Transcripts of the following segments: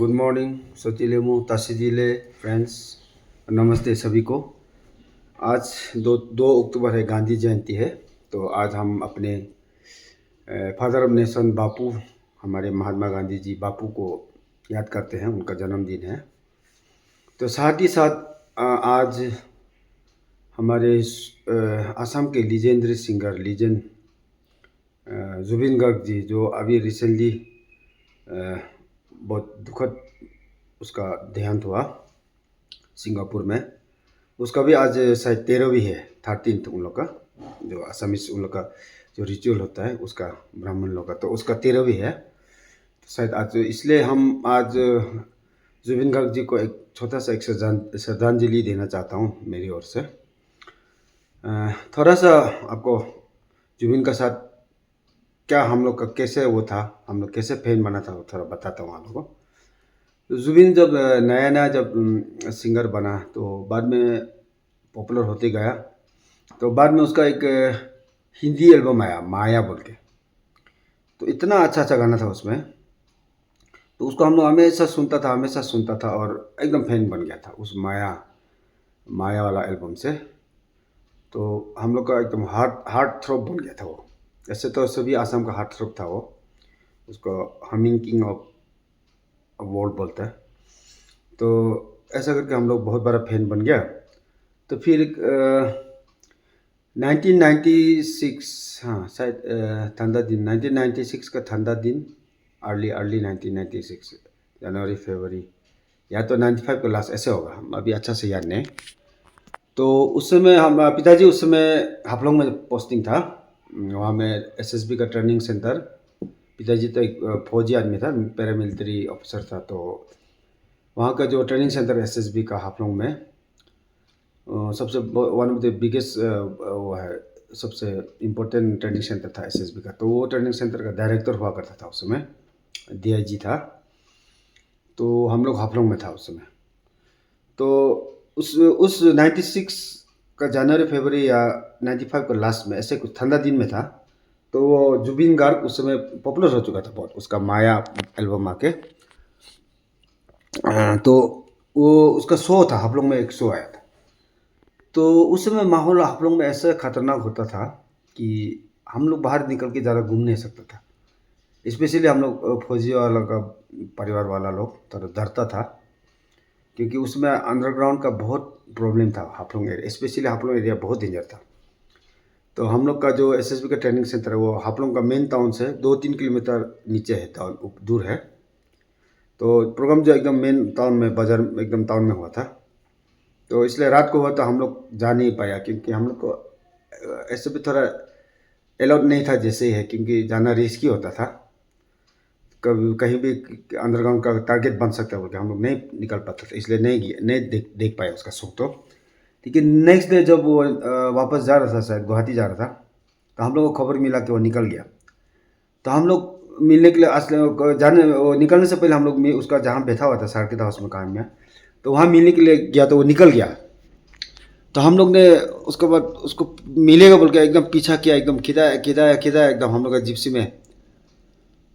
Good morning सोचिलेमू ताशीजिले friends. नमस्ते सभी को। आज दो अक्टूबर है, गांधी जयंती है। तो आज हम अपने फादर ऑफ नेशन बापू, हमारे महात्मा गांधी जी बापू को याद करते हैं। उनका जन्मदिन है। तो साथ ही साथ आज हमारे असम के लीजेंडरी सिंगर जुबिन गर्ग जी, जो अभी रिसेंटली बहुत दुखद उसका देहांत हुआ सिंगापुर में। उसका भी आज शायद 13वीं है, 13th उन लोग का, जो असमीज उन लोग का जो रिचुअल होता है उसका, ब्राह्मण लोग का, तो उसका 13वीं है। तो शायद आज, इसलिए हम आज जुबिन गर्ग जी को एक छोटा सा एक श्रद्धांजलि देना चाहता हूँ मेरी ओर से। थोड़ा सा आपको जुबिन का साथ क्या हम लोग का कैसे वो था, हम लोग कैसे फैन बना था, वो थोड़ा बताता हूँ आप लोगों को। तो जुबिन जब नया नया जब सिंगर बना तो बाद में पॉपुलर होते गया। तो बाद में उसका एक हिंदी एल्बम आया, माया बोल के। तो इतना अच्छा अच्छा गाना था उसमें, तो उसको हम लोग हमेशा सुनता था और एकदम फैन बन गया था उस माया माया वाला एल्बम से। तो हम लोग का एकदम हार्ट थ्रोब बन गया था वो। ऐसे तो सभी आसाम का हार्ट थ्रोब था वो। उसको हमिंग किंग ऑफ वर्ल्ड बोलता है। तो ऐसा करके हम लोग बहुत बड़ा फैन बन गया। तो फिर 1996, हाँ शायद ठंडा दिन, 1996 का ठंडा दिन, अर्ली 1996 जनवरी फरवरी, या तो 95 का लास्ट, ऐसे होगा, हम अभी अच्छा से याद नहीं। तो उस समय हम पिताजी उस समय हाफलोंग में पोस्टिंग था। वहाँ में एसएसबी का ट्रेनिंग सेंटर। पिताजी तो एक फौजी आदमी था, पैरामिलिट्री ऑफिसर था। तो वहाँ का जो ट्रेनिंग सेंटर एसएसबी का हाफलोंग में सबसे वन ऑफ द बिगेस्ट वो है, सबसे इम्पोर्टेंट ट्रेनिंग सेंटर था एसएसबी का। तो वो ट्रेनिंग सेंटर का डायरेक्टर हुआ करता था उस समय, डीआईजी था। तो हम लोग हाफलोंग में था उस समय। तो उस 96 का जनवरी फरवरी या 95 का लास्ट में, ऐसे कुछ ठंडा दिन में था। तो वो जुबिन गार्ग उस समय पॉपुलर हो चुका था बहुत, उसका माया एल्बम आके। तो वो उसका शो था, हाफलोंग में एक शो आया था। तो उस समय माहौल हाफलोंग में ऐसा खतरनाक होता था कि हम लोग बाहर निकल के ज़्यादा घूम नहीं सकता था। स्पेशली हम लोग फौजी वाला का परिवार वाला लोग थोड़ा डरता था, क्योंकि उसमें अंडरग्राउंड का बहुत प्रॉब्लम था। Haflong area, specially Haflong area बहुत डेंजर था। तो हम लोग का जो एसएसबी का ट्रेनिंग सेंटर है वो हाफलोंग का मेन टाउन से 2-3 किलोमीटर नीचे है, टाउन दूर है। तो प्रोग्राम जो एकदम मेन टाउन में, बाजार एकदम टाउन में हुआ था। तो इसलिए रात को हुआ तो हम लोग जा नहीं पाया, क्योंकि हम लोग को ऐसे भी थोड़ा अलाउड नहीं था जैसे ही है, क्योंकि जाना रिस्की होता था। कभी कहीं भी अंडरग्राउंड का टारगेट बन सकता है बोल के हम लोग नहीं निकल पाते थे, इसलिए नहीं देख पाए उसका शो। तो लेकिन नेक्स्ट डे जब वो वापस जा रहा था, शायद गुवाहाटी जा रहा था, तो हम लोग को खबर मिला कि वो निकल गया। तो हम लोग मिलने के लिए जाने वो निकलने से पहले हम लोग उसका जहाँ बैठा हुआ था सर्किट हाउस में काम में, तो वहाँ मिलने के लिए गया तो वो निकल गया। तो हम लोग ने उसके बाद उसको मिलेगा बोल के एकदम पीछा किया, एकदम खिदा एकदम हम लोग का जिप्सी में।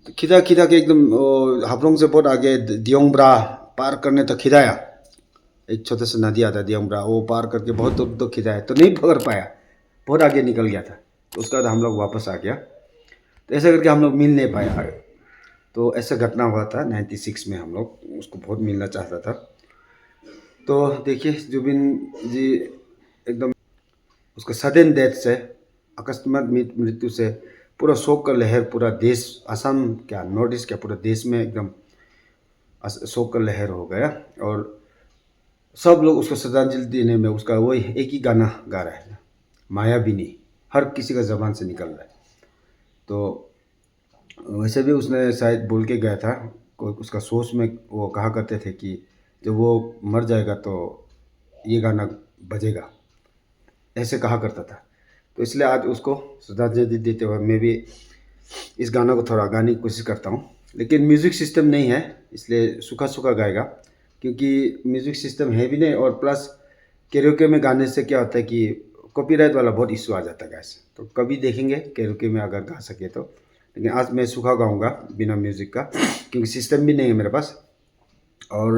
तो खिदा के एकदम हाफलोंग से बहुत आगे दियोंगब्रा पार करने तक खिदाया। एक छोटा सा नदी आता है दियोंगब्रा, वो पार करके बहुत दूर तक खिदाया, तो नहीं पकड़ पाया, बहुत आगे निकल गया था। तो उसके बाद हम लोग वापस आ गया। तो ऐसा करके हम लोग मिल नहीं पाया। तो ऐसा घटना हुआ था 96 में, हम लोग उसको बहुत मिलना चाहता था। तो देखिए जुबिन जी एकदम उसका सडन डेथ से, अकस्मात मृत्यु से पूरा शोक का लहर, पूरा देश, असम क्या नॉर्थ ईस्ट क्या पूरा देश में एकदम शोक का लहर हो गया। और सब लोग उसको श्रद्धांजलि देने में उसका वही एक ही गाना गा रहा है, मायाबिनी, हर किसी का जबान से निकल रहा है। तो वैसे भी उसने शायद बोल के गया था, कोई उसका सोच में वो कहा करते थे कि जब वो मर जाएगा तो ये गाना बजेगा, ऐसे कहा करता था। तो इसलिए आज उसको श्रद्धांजलि देते हुए मैं भी इस गाना को थोड़ा गाने की कोशिश करता हूँ। लेकिन म्यूज़िक सिस्टम नहीं है, इसलिए सूखा सूखा गाएगा, क्योंकि म्यूज़िक सिस्टम है भी नहीं। और प्लस कैरोके में गाने से क्या होता है कि कॉपीराइट वाला बहुत इशू आ जाता है गैस। तो कभी देखेंगे कैरोके में अगर गा सके तो। लेकिन आज मैं सूखा गाऊंगा बिना म्यूज़िक का, क्योंकि सिस्टम भी नहीं है मेरे पास। और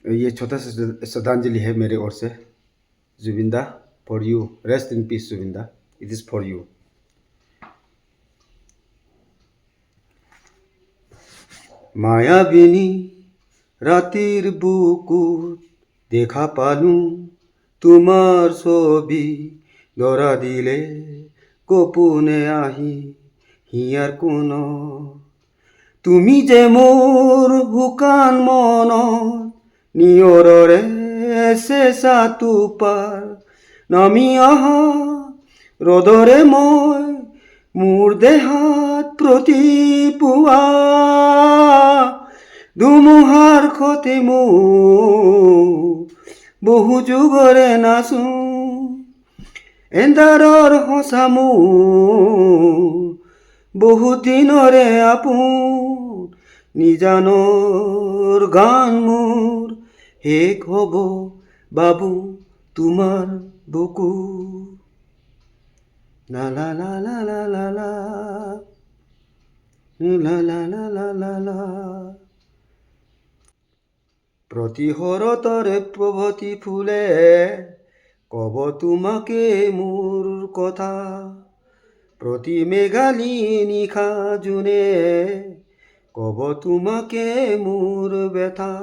ये छोटा सा श्रद्धांजलि है मेरे ओर से। जुबिंदा, for you, rest in peace जुबिंदा, इट इज़ फॉर यू। মায়াবিনী রাতির বুকুত দেখা পালু তোমার ছবি ধরা দিলে গোপনে আহি হিয়ার কোন তুমি যে মোর হুকান মন নিয়ৰৰে চেঁচা তোপাৰ নামি অহা ৰ'দৰে মই মোৰ দেহাত প্ৰতিপুৱা ধুমুহাৰ সতে মোৰ বহু যুগৰে নাচো এন্ধাৰৰ সঁচা মোৰ বহু দিনৰে আপোন নিজানৰ গান মোৰ শেষ হ'ব বাবু তোমাৰ বুকু লা লা লা লা লা লা লা লা লা লা লা লা লা। প্ৰতিশৰতৰে প্ৰভাতী ফুলে কব তোমাকে মোৰ কথা প্ৰতি মেঘালী নিশা জোনে কব তোমাকে মোৰ ব্যথা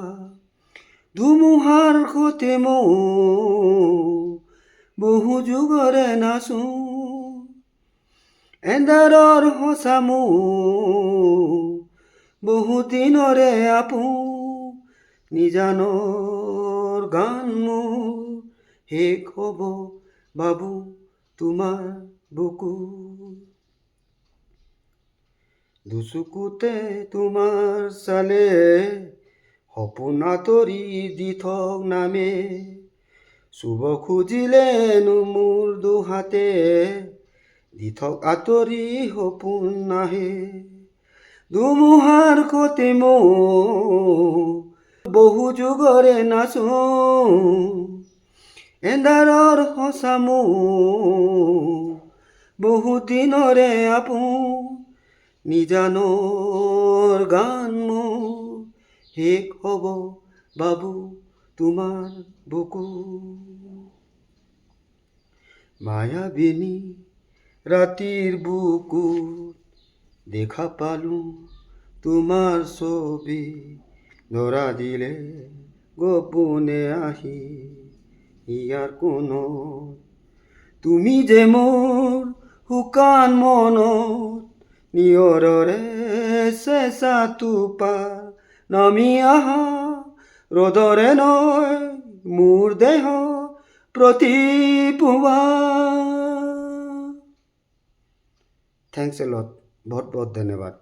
ধুমুহাৰ সতে মোৰ বহু যুগৰে নাচো এন্ধাৰৰ সঁচা মোৰ বহু দিনৰে আপোন নিজানৰ গান মোৰ শেষ হ'ব বাবু তোমাৰ বুকু দুচকুতে তোমাৰ চালে সপোন আঁতৰি দি থক নামে চুব খুজিলেনো মোৰ দুহাতে দি থক আঁতৰি সপোন নাহে ধুমুহাৰ সতে মোৰ বহু যুগৰে নাচো এন্ধাৰৰ সঁচা মোৰ বহু দিনৰে আপোন নিজানৰ গান মোৰ শেষ হ'ব বাবু তোমাৰ বুকু মায়াবিনী ৰাতিৰ বুকুত দেখা পালো তোমাৰ ছবি ধৰা দিলে গোপনে আহি ইয়াৰ কোনত তুমি যে মোৰ শুকান মনত নিয়ৰৰে চেঁচা তোপাৰ নামি আহা ৰ'দৰে নয় মোৰ দেহ প্ৰতিপুৱা। থ্যাংকস এ লট, বহুত বহুত ধন্যবাদ।